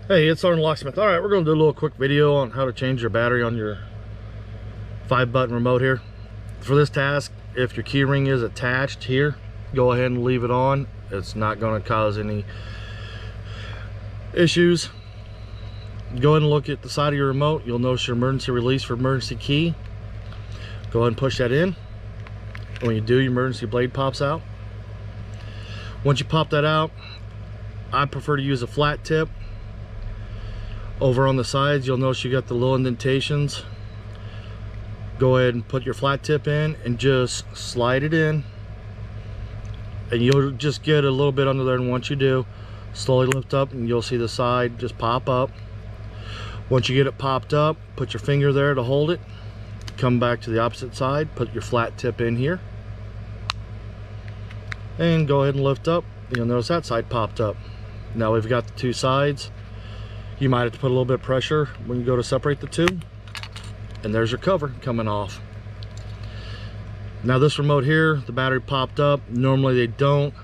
Hey, it's SgtLocksmith. Alright, we're going to do a little quick video on how to change your battery on your 5-button remote here. For this task, if your key ring is attached here, go ahead and leave it on. It's not going to cause any issues. Go ahead and look at the side of your remote. You'll notice your emergency release for emergency key. Go ahead and push that in. When you do, your emergency blade pops out. Once you pop that out, I prefer to use a flat tip. Over on the sides, you'll notice you got the little indentations. Go ahead and put your flat tip in and just slide it in, and you'll just get a little bit under there. And once you do, slowly lift up and you'll see the side just pop up. Once you get it popped up, put your finger there to hold it. Come back to the opposite side, put your flat tip in here, and go ahead and lift up. You'll notice that side popped up. Now we've got the two sides. You might have to put a little bit of pressure when you go to separate the two, and there's your cover coming off. Now this remote here, the battery popped up. Normally they don't.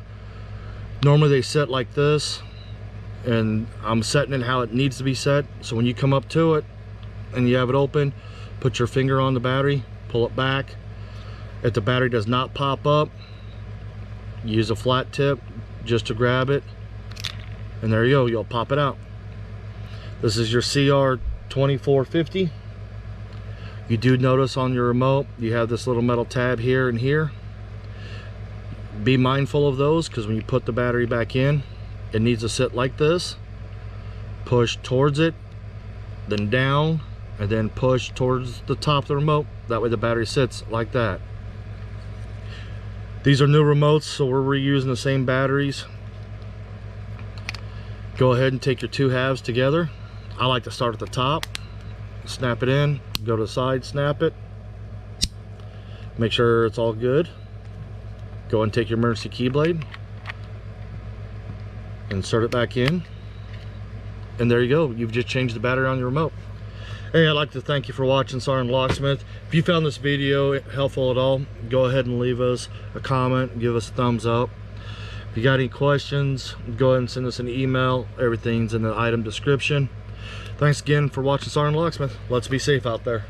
Normally they set like this, and I'm setting it how it needs to be set. So when you come up to it and you have it open, put your finger on the battery, pull it back. If the battery does not pop up, use a flat tip just to grab it, and there you go, you'll pop it out. This is your CR2450. You do notice on your remote you have this little metal tab here and here. Be mindful of those, because when you put the battery back in, it needs to sit like this. Push towards it, then down, and then push towards the top of the remote. That way the battery sits like that. These are new remotes, so we're reusing the same batteries. Go ahead and take your two halves together. I like to start at the top, snap it in, go to the side, snap it, make sure it's all good. Go and take your emergency key blade, insert it back in, and there you go. You've just changed the battery on your remote. Hey, I'd like to thank you for watching SgtLocksmith. If you found this video helpful at all, go ahead and leave us a comment, give us a thumbs up. If you got any questions, go ahead and send us an email. Everything's in the item description. Thanks again for watching SgtLocksmith. Let's be safe out there.